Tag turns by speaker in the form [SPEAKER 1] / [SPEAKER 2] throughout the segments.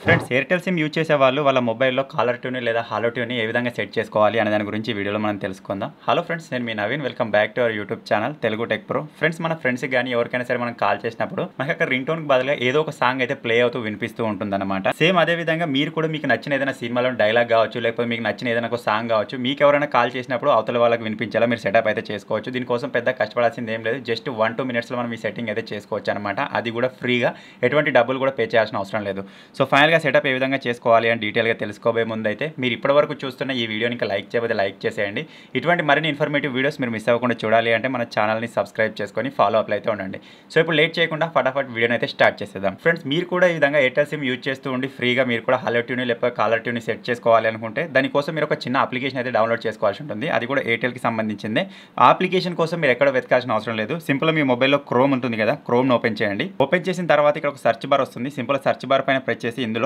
[SPEAKER 1] Friends Airtel SIM use చేసే వాళ్ళు వాళ్ళ మొబైల్లో కాలర్ ట్యూన్ లేదా హాలో ట్యూన్ ఏ విధంగా సెట్ చేసుకోవాలి అనే దాని గురించి ఈ వీడియోలో మనం తెలుసుకుందాం. హలో ఫ్రెండ్స్, నేను మీ Naveen. Welcome back to our YouTube channel Telugu tech pro. Friends, మన ఫ్రెండ్స్కి కానీ ఎవరికైనా సరే మనం కాల్ చేసినప్పుడు మనకి అక్కడ రింగ్ టోన్కి బదులుగా ఏదో ఒక సాంగ్ అయితే ప్లే అవుతూ వినిపిస్తూ ఉంటుందన్నమాట. సేమ్ అదే విధంగా మీరు కూడా మీకు నచ్చిన ఏదైనా సినిమాలో డైలాగ్ కావచ్చు, లేకపోతే మీకు నచ్చిన ఏదైనా ఒక సాంగ్ కావచ్చు, మీకు ఎవరైనా కాల్ చేసినప్పుడు అవతల వాళ్ళకి వినిపించేలా మీరు సెటప్ అయితే చేసుకోవచ్చు. దీనికోసం పెద్ద కష్టపడాల్సింది ఏం లేదు. జస్ట్ 1-2 మినిట్స్లో మనం ఈ సెట్టింగ్ అయితే చేసుకోవచ్చు అనమాట. అది కూడా ఫ్రీగా, ఎటువంటి డబ్బులు కూడా పే చేయాల్సిన అవసరం లేదు. సో ఫైనల్గా సెటప్ ఏ విధంగా చేసుకోవాలి అని డీటెయిల్గా తెలుసుకోబోయే ముందు అయితే మీరు ఇప్పటివరకు చూస్తున్న ఈ వీడియోని ఇంకా లైక్ చేయకపోతే లైక్ చేసేయండి. ఇటువంటి మరిన్ని ఇన్ఫర్మేటివ్ వీడియోస్ మీరు మిస్ అవ్వకుండా చూడాలి అంటే మన ఛానల్ని సబ్స్క్రైబ్ చేసుకొని ఫాలో అప్ అయితే ఉండండి. సో ఇప్పుడు లేట్ చేయకుండా ఫటాఫట్ వీడియోని అయితే స్టార్ట్ చేసేద్దాం. ఫ్రెండ్స్, మీరు కూడా ఈ విధంగా ఎయిర్టెల్ సిమ్ యూజ్ చేస్తూ ఉండి ఫ్రీగా మీరు కూడా హాలో ట్యూన్ లేకపోతే కాలర్ ట్యూన్ సెట్ చేసుకోవాలి అనుకుంటే దానికోసం మీరు ఒక చిన్న అప్లికేషన్ అయితే డౌన్లోడ్ చేసుకోవాల్సి ఉంటుంది. అది కూడా ఎయిర్టెల్కి సంబంధించిందే. ఆ అప్లికేషన్ కోసం మీరు ఎక్కడ వెతకాల్సిన అవసరం లేదు. సింపుల్గా మీ మొబైల్లో క్రోమ్ ఉంటుంది కదా, క్రోమ్ని ఓపెన్ చేయండి. ఓపెన్ చేసిన తర్వాత ఇక్కడ ఒక సర్చ్ బార్ వస్తుంది. సింపుల్ సర్చ్ బార్ పైన ప్రెస్ చేసి ఇందులో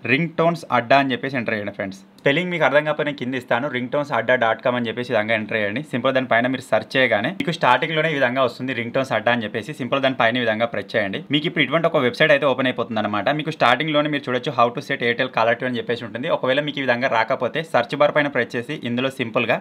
[SPEAKER 1] రింగ్ టోన్స్ అడ్డా అని చెప్పేసి ఎంటర్ చేయండి. ఫ్రెండ్స్, స్పెల్లింగ్ మీకు అర్థం కాకపోతే నేను కింద ఇస్తాను. రింగ్ టోన్స్ అడ్డా.com అని చెప్పేసి విధంగా ఎంటర్ చేయండి. సింపుల్ దానిపైన మీరు సెర్చ్ చేయగానే మీకు స్టార్టింగ్లోనే ఈ విధంగా వస్తుంది రింగ్ టోన్స్ అడ్డా అని చెప్పేసి. సింపుల్ దానిపైన విధంగా ప్రెస్ చేయండి. మీకు ఇప్పుడు ఇటువంటి ఒక వెబ్సైట్ అయితే ఓపెన్ అయిపోతుంది అనమాట. మీకు స్టార్టింగ్లోనే మీరు చూడొచ్చు how to set Airtel caller tune అని చెప్పేసి ఉంటుంది. ఒకవేళ మీకు ఈ విధంగా రాకపోతే సర్చ్ బార్ పైన ప్రెస్ చేసి ఇందులో సింపుల్గా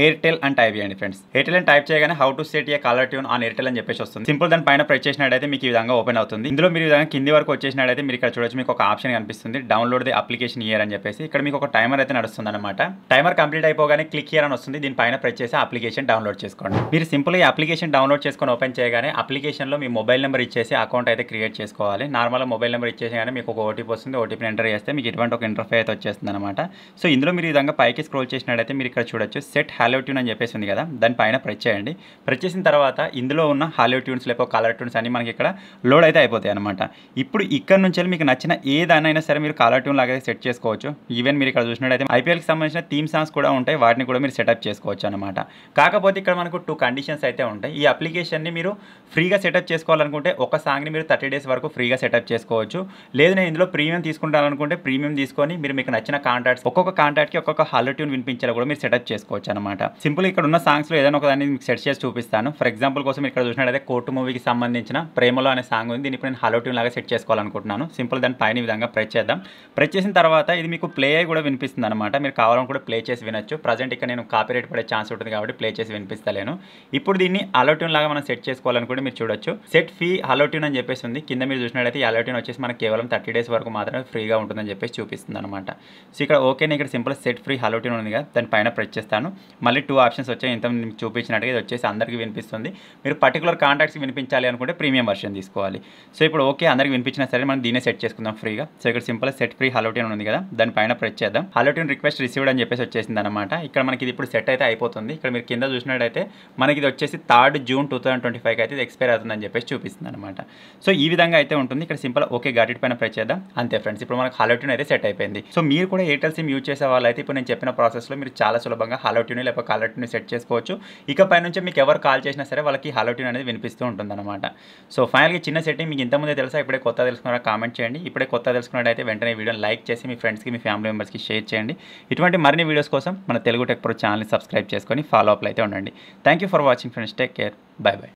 [SPEAKER 1] ఎయిర్టెల్ అని టైప్ చేయండి. ఫ్రెండ్స్, ఎయిర్టెల్ అని టైప్ చేయగానే how to set a caller tune on Airtel అని చెప్పేసి వస్తుంది. సింపుల్ దాని పైన ప్రెస్ చేసినట్టయితే మీకు ఈ విధంగా ఓపెన్ అవుతుంది. ఇందులో మీరు ఈ విధంగా కింది వరకు వచ్చేసినట్టయితే మీరు ఇక్కడ చూడొచ్చు మీకు ఒక ఆప్షన్ కనిపిస్తుంది, డౌన్లోడ్ ది అప్లికేషన్ ఇయర్ అని చెప్పేసి. ఇక్కడ మీకు ఒక టైమర్ అయితే నడుస్తుంది అనమాట. టైమర్ కంప్లీట్ అయిపోగానే క్లిక్ హియర్ అని వస్తుంది. దీనిపైన ప్రెస్ చేసి అప్లికేషన్ డౌన్లోడ్ చేసుకోండి. మీరు సింపుల్ ఈ అప్లికేషన్ డౌన్లోడ్ చేసుకొని ఓపెన్ చేయగానే అప్లికేషన్లో మీ మొబైల్ నెంబర్ ఇచ్చేసి అకౌంట్ అయితే క్రియేట్ చేసుకోవాలి. నార్మల్గా మొబైల్ నెంబర్ ఇచ్చేసి మీకు ఒక ఓటీపీ వస్తుంది. ఓటీపీని ఎంటర్ చేస్తే మీకు ఇటువంటి ఒక ఇంటర్ఫేస్ అయితే వచ్చేస్తుంది అనమాట. సో ఇందులో మీరు ఈ విధంగా పైకి స్క్రోల్ చేసినట్టయితే మీరు ఇక్కడ చూడొచ్చు సెట్ హాలో ట్యూన్ అని చెప్పేసి కదా, దానిపైన ప్రెస్ చేయండి. ప్రెస్ చేసిన తర్వాత ఇందులో ఉన్న హాలో ట్యూన్స్ లేకపోతే కాలర్ ట్యూన్స్ అన్ని మనకి ఇక్కడ లోడ్ అయితే అయిపోతాయి అనమాట. ఇప్పుడు ఇక్కడ నుంచి మీకు నచ్చిన ఏదైనా సరే మీరు కాలర్ ట్యూన్ లాగా సెట్ చేసుకోవచ్చు. ఈవెన్ మీరు ఇక్కడ చూసినట్టయితే ఐపీఎల్కి సంబంధించిన థీమ్ సాంగ్స్ కూడా ఉంటాయి, వాటిని కూడా మీరు సెటప్ చేసుకోవచ్చు అనమాట. కాకపోతే ఇక్కడ మనకు 2 కండిషన్స్ అయితే ఉంటాయి. ఈ అప్లికేషన్ని మీరు ఫ్రీగా సెటప్ చేసుకోవాలనుకుంటే ఒక సాంగ్ని మీరు 30 డేస్ వరకు ఫ్రీగా సెటప్ చేసుకోవచ్చు. లేదు నేను ఇందులో ప్రీమియం తీసుకుంటాననుకుంటే ప్రీమియం తీసుకొని మీరు మీకు నచ్చిన కాంటాక్ట్స్ ఒక్కొక్క కాంటాక్ట్కి ఒక్కొక్క హాలో ట్యూన్ వినిపించేలా కూడా మీరు సెటప్ చేసుకోవచ్చు అనమాట. సింపుల్ ఇక్కడ ఉన్న సాంగ్స్లో ఏదైనా ఒక దాన్ని మీకు సెట్ చేసి చూపిస్తాను. ఫర్ ఎగ్జాంపుల్ కోసం ఇక్కడ చూసినట్టయితే కోర్టు మూవీకి సంబంధించిన ప్రేమలో అనే సాంగ్ ఉంది. దీన్ని ఇప్పుడు నేను హాలో ట్యూన్ లాగా సెట్ చేసుకోవాలనుకుంటున్నాను. సింపుల్ దాని పైన ఈ విధంగా ప్రెస్ చేద్దాం. ప్రెస్ చేసిన తర్వాత ఇది మీకు ప్లే అయ్యి కూడా వినిపిస్తుంది అనమాట. మీరు కావాలని కూడా ప్లే చేసి వినొచ్చు. ప్రజెంట్ ఇక్కడ నేను కాపీరైట్ పడే ఛాన్స్ ఉంటుంది కాబట్టి ప్లే చేసి వినిపిస్తలేను. ఇప్పుడు దీన్ని హాలో ట్యూన్ లాగా మనం సెట్ చేసుకోవాలనుకుంటే మీరు చూడొచ్చు సెట్ ఫీ హాలో ట్యూన్ అని చెప్పేసి ఉంది. కింద మీరు చూసినట్టయితే ఈ హాలో ట్యూన్ వచ్చేసి మనకి కేవలం 30 డేస్ వరకు మాత్రమే ఫ్రీగా ఉంటుందని చెప్పేసి చూపిస్తుంది అనమాట. సో ఇక్కడ ఓకే, ఇక్కడ simple set free hollow tune ఉంది కదా, దాని పైన ప్రెస్ చేస్తాను. మళ్ళీ 2 ఆప్షన్స్ వచ్చాయి. ఇంత చూపించినట్టుగా ఇది వచ్చేసి అందరికీ వినిపిస్తుంది. మీరు పర్టికులర్ కాంటాక్ట్స్కి వినిపించాలి అనుకుంటే ప్రీమియం వర్షన్ తీసుకోవాలి. సో ఇప్పుడు ఓకే, అందరికి వినిపించినా సరే మనం దీన్ని సెట్ చేసుకుందాం ఫ్రీగా. సో ఇక్కడ simple set free hollow tune ఉంది కదా, దానిపైన ప్రెస్ చేద్దాం. హాలో ట్యూన్ రిక్వెస్ట్ రిసీవ్డ్ అని చెప్పేసి వచ్చేసింది అనమాట. ఇక్కడ మనకి ఇది ఇప్పుడు సెట్ అయితే అయిపోతుంది. ఇక్కడ మీరు కింద చూసినట్టయితే మనకి ఇది వచ్చేసి 3rd జూన్ 2025 అయితే ఇది ఎక్స్పైర్ అవుతుందని చెప్పేసి చూపిస్తుంది అనమాట. సో ఈ విధంగా అయితే ఉంటుంది. ఇక్కడ సింపుల్ ఓకే గాట్ ఇట్ పైన ప్రెస్ చేద్దాం. అంతే ఫ్రెండ్స్, ఇప్పుడు మనకు హాలో ట్యూన్ అయితే సెట్ అయిపోయింది. సో మీరు కూడా ఎయిర్టెల్ సిమ్ యూజ్ చేసే వాళ్ళైతే ఇప్పుడు నేను చెప్పిన ప్రాసెస్లో మీరు చాలా సులభంగా హాలో ట్యూన్ లేకపోతే కాలర్ ట్యూన్ సెట్ చేసుకోవచ్చు. ఇకపై నుంచి మీకు ఎవరు కాల్ చేసినా సరే వాళ్ళకి హాలో ట్యూన్ అనేది వినిపిస్తూ ఉంటుంది అనమాట. సో ఫైనల్గా చిన్న సెట్టింగ్ మీకు ఇంతకుముందే తెలుసా, ఇప్పుడే కొత్త తెలుసుకున్నారా కామెంట్ చేయండి. ఇప్పుడే కొత్త తెలుసుకున్నట్టయితే వెంటనే వీడియోని లైక్ చేసి మీ ఫ్రెండ్స్కి మీ ఫ్యామిలీ మెంబర్స్కి షేర్ చేయండి. ఇటువంటి మరిన్ని వీడియోస్ కోసం మన తెలుగు టెక్ ప్రో ఛానల్ని సబ్స్క్రైబ్ చేసుకొని ఫాలో అప్లో అయితే ఉండండి. Thank you for watching friends. Take care. By by.